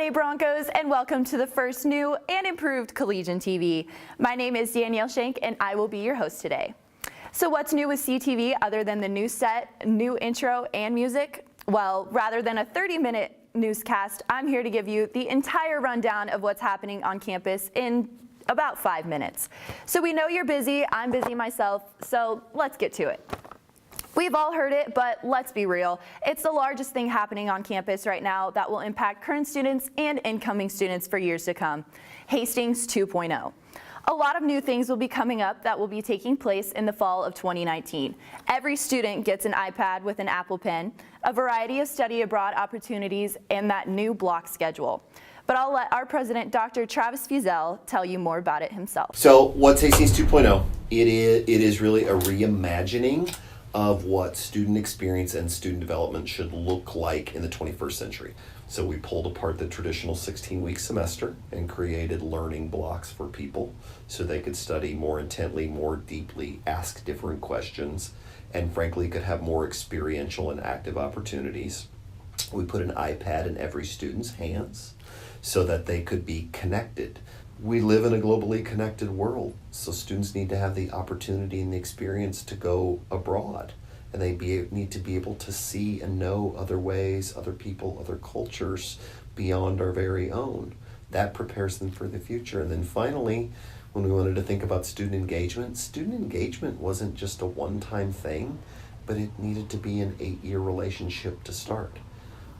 Friday, Broncos, and welcome to the first new and improved Collegian TV. My name is Danielle Shank, and I will be your host today. So what's new with CTV other than the new set, new intro, and music? Well, rather than a 30-minute newscast, I'm here to give you the entire rundown of what's happening on campus in about 5 minutes. So we know you're busy, I'm busy myself, so let's get to it. We've all heard it, but let's be real. It's the largest thing happening on campus right now that will impact current students and incoming students for years to come. Hastings 2.0. A lot of new things will be coming up that will be taking place in the fall of 2019. Every student gets an iPad with an Apple Pen, a variety of study abroad opportunities, and that new block schedule. But I'll let our president, Dr. Travis Fuzel, tell you more about it himself. So what's Hastings 2.0? It is really a reimagining of what student experience and student development should look like in the 21st century. So we pulled apart the traditional 16-week semester and created learning blocks for people so they could study more intently, more deeply, ask different questions, and frankly could have more experiential and active opportunities. We put an iPad in every student's hands so that they could be connected. We live in a globally connected world, so students need to have the opportunity and the experience to go abroad, and they need to be able to see and know other ways, other people, other cultures beyond our very own. That prepares them for the future. And then finally, when we wanted to think about student engagement wasn't just a one-time thing, but it needed to be an 8-year relationship to start.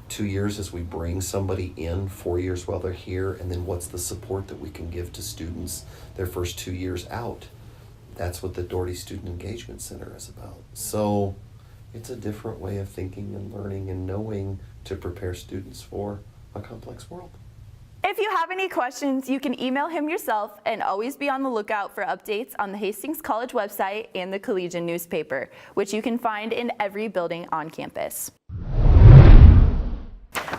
2 years as we bring somebody in, 4 years while they're here, and then what's the support that we can give to students their first 2 years out. That's what the Doherty Student Engagement Center is about. So it's a different way of thinking and learning and knowing to prepare students for a complex world. If you have any questions, you can email him yourself, and always be on the lookout for updates on the Hastings College website and the Collegian newspaper, which you can find in every building on campus.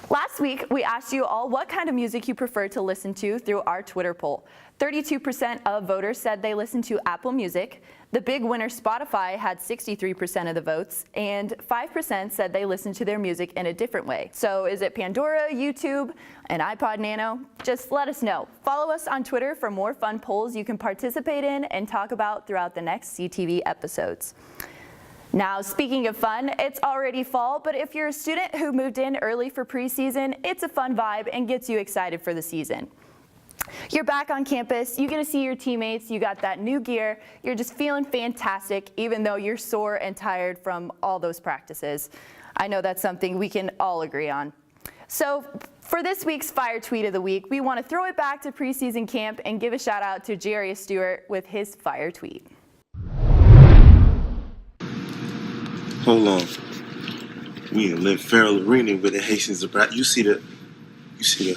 Last week, we asked you all what kind of music you prefer to listen to through our Twitter poll. 32% of voters said they listen to Apple Music. The big winner, Spotify, had 63% of the votes, and 5% said they listen to their music in a different way. So is it Pandora, YouTube, an iPod Nano? Just let us know. Follow us on Twitter for more fun polls you can participate in and talk about throughout the next CTV episodes. Now, speaking of fun, it's already fall, but if you're a student who moved in early for preseason, it's a fun vibe and gets you excited for the season. You're back on campus, you get to see your teammates, you got that new gear, you're just feeling fantastic even though you're sore and tired from all those practices. I know that's something we can all agree on. So for this week's Fire Tweet of the Week, we want to throw it back to preseason camp and give a shout out to Jarius Stewart with his Fire Tweet. Hold on. We in Lynn Farrell Arena with the Hastings about. You see the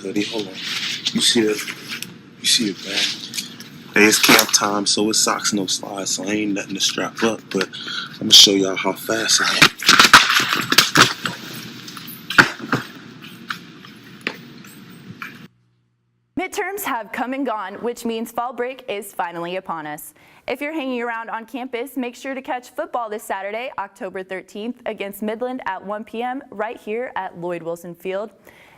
hoodie. Hold on. You see the bag. Hey, it's camp time, so it's socks, no slides, so ain't nothing to strap up. But I'm gonna show y'all how fast I am. Midterms have come and gone, which means fall break is finally upon us. If you're hanging around on campus, make sure to catch football this Saturday, October 13th, against Midland at 1 p.m. right here at Lloyd Wilson Field.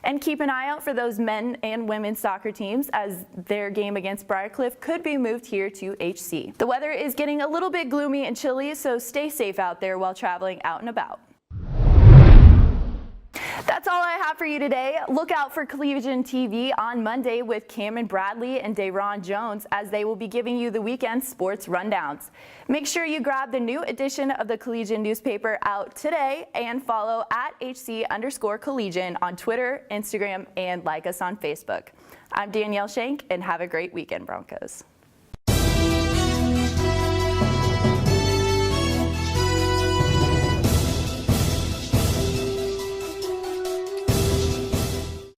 And keep an eye out for those men and women's soccer teams, as their game against Briarcliff could be moved here to HC. The weather is getting a little bit gloomy and chilly, so stay safe out there while traveling out and about. That's all I have for you today. Look out for Collegian TV on Monday with Cameron Bradley and Dayron Jones, as they will be giving you the weekend sports rundowns. Make sure you grab the new edition of the Collegian newspaper out today and follow at @HC_Collegian on Twitter, Instagram, and like us on Facebook. I'm Danielle Shank, and have a great weekend, Broncos.